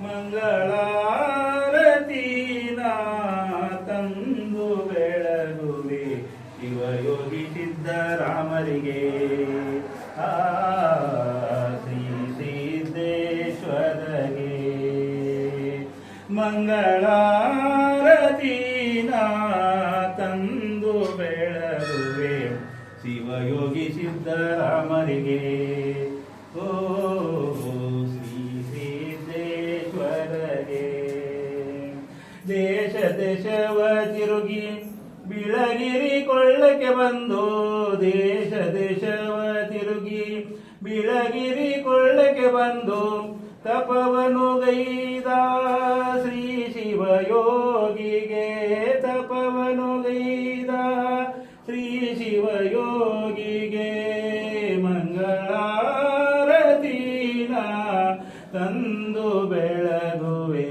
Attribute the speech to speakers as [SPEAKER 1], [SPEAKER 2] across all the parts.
[SPEAKER 1] ಮಂಗಳಾರತಿನ ತಂದು ಬೆಳಗುವೆ ಶಿವಯೋಗಿ ಸಿದ್ದರಾಮರಿಗೆ. ಶ್ರೀ ಸಿದ್ದೇಶ್ವರಗೆ ಮಂಗಳಾರತಿನ ತಂದು ಬೆಳಗುವೆ ಶಿವಯೋಗಿ ಸಿದ್ದರಾಮರಿಗೆ. ಓ ಶ್ರೀ ಸಿದ್ದೇಶ್ವರಗೆ. ದೇಶ ದೇಶವ ತಿರುಗಿ ಬಿಳಗಿರಿ ಕೊಳ್ಳಕ್ಕೆ ಬಂದು, ದೇಶ ದೇಶವ ತಿರುಗಿ ಬಿಳಗಿರಿ ಕೊಳ್ಳಕ್ಕೆ ಬಂದು ತಪವನು ಗೈದ ಶ್ರೀ ಶಿವಯೋಗಿಗೆ. ತಪವನು ಗೈದ ಶ್ರೀ ಶಿವಯೋಗಿಗೆ ಮಂಗಳಾರತಿನ ತಂದು ಬೆಳಗುವೆ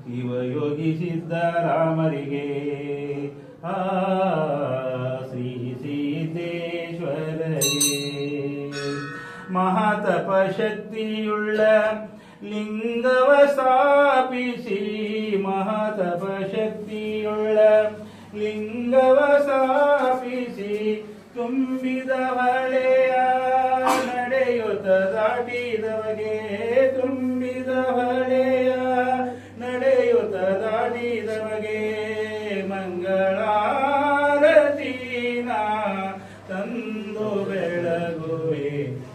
[SPEAKER 1] ಶಿವಯೋಗಿ ಸಿದ್ದರಾಮರಿಗೆ. ಶ್ರೀ ಸಿದ್ದೇಶ್ವರಗೆ. ಮಹಾತಪಶಕ್ತಿಯುಳ್ಳ ಲಿಂಗವ ಸ್ಥಾಪಿಸಿ, ಮಹಾತಪಶಕ್ತಿಯುಳ್ಳ ಲಿಂಗವ ಸ್ಥಾಪಿಸಿ ತುಂಬಿದ ಹೊಳೆಯ ನಡೆಯುತ್ತ ದಾಟಿದವಗೆ. ತುಂಬಿದ ಹೊಳೆಯ ನಡೆಯುತ್ತ ದಾಟಿದವಗೆ ಮಂಗಳಾರತಿನ ತಂದು ಬೆಳಗುವೆ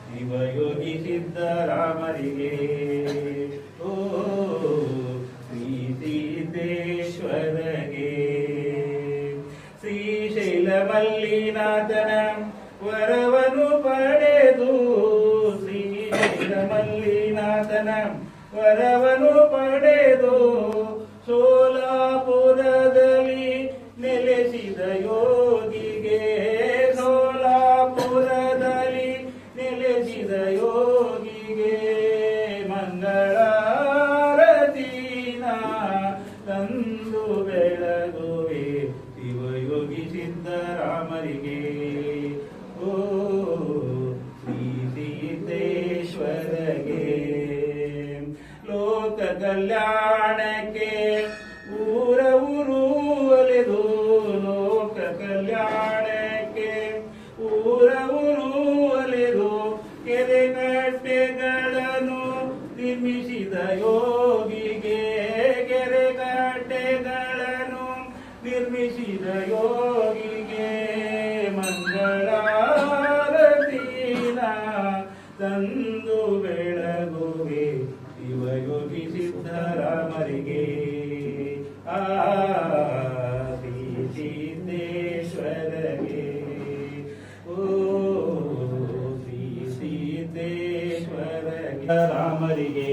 [SPEAKER 1] ಶಿವಯೋಗಿ ಸಿದ್ದರಾಮರಿಗೆ. ಓ ಶ್ರೀ ಸಿದ್ದೇಶ್ವರಗೆ. ಶ್ರೀಶೈಲ ಮಲ್ಲಿನಾಥನ ವರವನು ಪಡೆದು, ಶ್ರೀಶೈಲ ಮಲ್ಲಿನಾಥನ ವರವನು ಪಡೆದು ಸೋಲಾಪುರದಲ್ಲಿ ನೆಲೆಸಿದ ಯೋಗಿಗೆ. ಸೋಲಾಪುರದಲ್ಲಿ ನೆಲೆಸಿದ ಯೋಗಿಗೆ ಮಂಗಳಾರತಿನ ತಂದು ಬೆಳಗುವೆ ಶಿವಯೋಗಿ ಸಿದ್ದರಾಮರಿಗೆ. ಓ ಶ್ರೀ ಸಿದ್ದೇಶ್ವರಗೆ. ಲೋಕ ಕಲ್ಯಾಣಕ್ಕೆ ಊರ ಊರು ಒಲೆದು, ಲೋಕ ಕಲ್ಯಾಣಕ್ಕೆ ಊರ ಊರು ಒಲೆದು ಕೆರೆ ಕಟ್ಟೆಗಳನ್ನು ನಿರ್ಮಿಸಿದ ಯೋಗಿಗೆ. ಕೆರೆ ಕಟ್ಟೆಗಳನ್ನು ನಿರ್ಮಿಸಿದ ಯೋಗಿಗೆ ಮಂಗಳಾರತಿನ ತಂದು ಬೆಳಗುವೆ ಶಿವಯೋಗಿ ಸಿದ್ದರಾಮರಿಗೆ. ಶ್ರೀ ಸಿದ್ದೇಶ್ವರಗೆ. ಓ ಶ್ರೀ ಸಿದ್ದೇಶ್ವರಗೆ ರಾಮರಿಗೆ.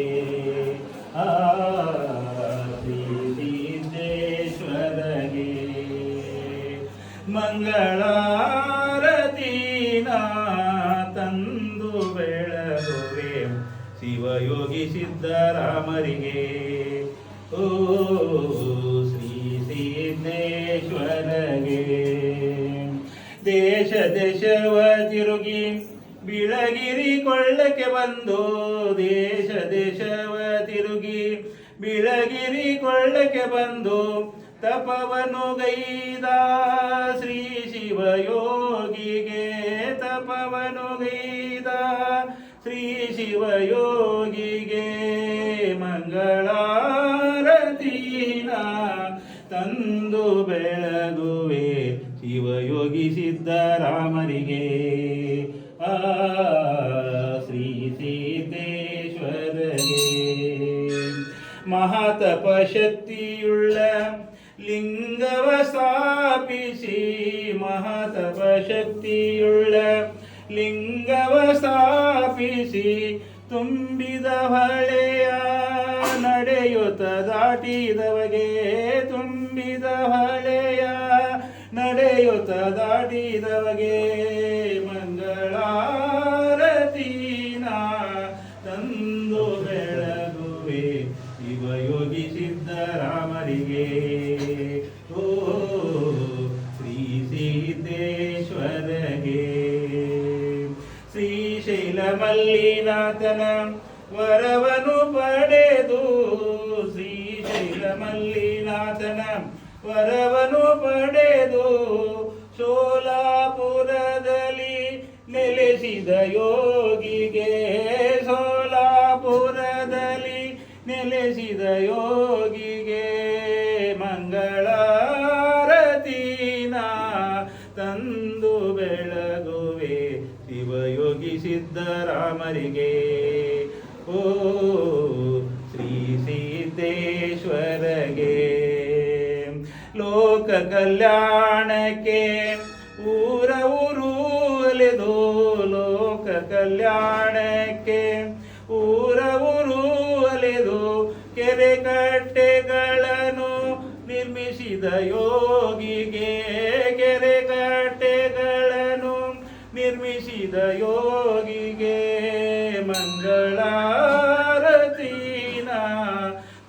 [SPEAKER 1] ಶ್ರೀ ಸಿದ್ದೇಶ್ವರಗೆ. ಮಂಗಳಾರತಿನ ತಂದು ಬೆಳಗುವೆ ಶಿವಯೋಗಿ ಸಿದ್ದರಾಮರಿಗೆ. ಓ ಶ್ರೀ ಸಿದ್ದೇಶ್ವರಗೆ. ದೇಶ ದೇಶವ ತಿರುಗಿ ಬಿಳಗಿರಿ ಕೊಳ್ಳಕ್ಕೆ ಬಂದು, ದೇಶ ದೇಶವ ತಿರುಗಿ ಬಿಳಗಿರಿ ಕೊಳ್ಳಕ್ಕೆ ಬಂದು ತಪವನು ಗೈದ ಶ್ರೀ ಶಿವಯೋಗಿಗೆ. ತಪವನು ಗೈದ ಶ್ರೀ ಶಿವಯೋಗಿಗೆ ಮಂಗಳಾರತಿನ ತಂದು ಬೆಳಗುವೆ ಶಿವಯೋಗಿ ಸಿದ್ದರಾಮರಿಗೆ. ಶ್ರೀ ಸಿದ್ದೇಶ್ವರಗೆ. ಮಹಾತಪಶಕ್ತಿಯುಳ್ಳ ಲಿಂಗವ ಸ್ಥಾಪಿಸಿ, ಮಹಾತಪಶಕ್ತಿಯುಳ್ಳ ಲಿಂಗವ ಸ್ಥಾಪಿಸಿ ತುಂಬಿದ ಹೊಳೆಯ ನಡೆಯುತ್ತ ದಾಟಿದವಗೆ. ತುಂಬಿದ ಹೊಳೆಯ ನಡೆಯುತ್ತ ದಾಟಿದವಗೆ ಮಂಗಳಾರತಿನ ತಂದು ಬೆಳಗುವೆ ಶಿವಯೋಗಿ ಸಿದ್ದರಾಮರಿಗೆ. ಓ ಶ್ರೀ ಸಿದ್ದೇಶ್ವರಗೆ. ಶ್ರೀಶೈಲ ಮಲ್ಲಿನಾಥನ ವರವನು ಪಡೆದು, ಮಲ್ಲಿನಾಥನ ವರವನು ಪಡೆದು ಸೋಲಾಪುರದಲ್ಲಿ ನೆಲೆಸಿದ ಯೋಗಿಗೆ, ಸೋಲಾಪುರದಲ್ಲಿ ನೆಲೆಸಿದ ಯೋಗಿಗೆ ಮಂಗಳಾರತಿನ ತಂದು ಬೆಳಗುವೆ ಶಿವಯೋಗಿ ಸಿದ್ಧರಾಮರಿಗೆ. ಓ ಶ್ರೀ ಸಿದ್ದೇಶ್ವರಗೆ ಲೋಕ ಕಲ್ಯಾಣಕ್ಕೆ ಊರ ಊರು ಅಲೆದು, ಲೋಕ ಕಲ್ಯಾಣಕ್ಕೆ ಊರ ಊರು ಅಲೆದು ಕೆರೆ ಕಟ್ಟೆಗಳನ್ನು ನಿರ್ಮಿಸಿದ ಯೋಗಿಗೆ, ಕೆರೆ ಕಟ್ಟೆಗಳನ್ನು ನಿರ್ಮಿಸಿದ ಯೋಗಿಗೆ ಮಂಗಳಾರತಿನ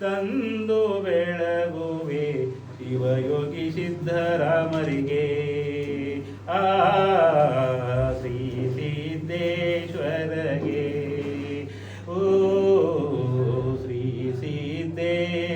[SPEAKER 1] ತಂದು ಬೆಳಗುವೆ ಶಿವಯೋಗಿ ಸಿದ್ಧರಾಮರಿಗೆ. ಆ ಶ್ರೀ ಸಿದ್ದೇಶ್ವರಗೆ, ಓ ಶ್ರೀ ಸಿದ್ದೇಶ್ವರಗೆ.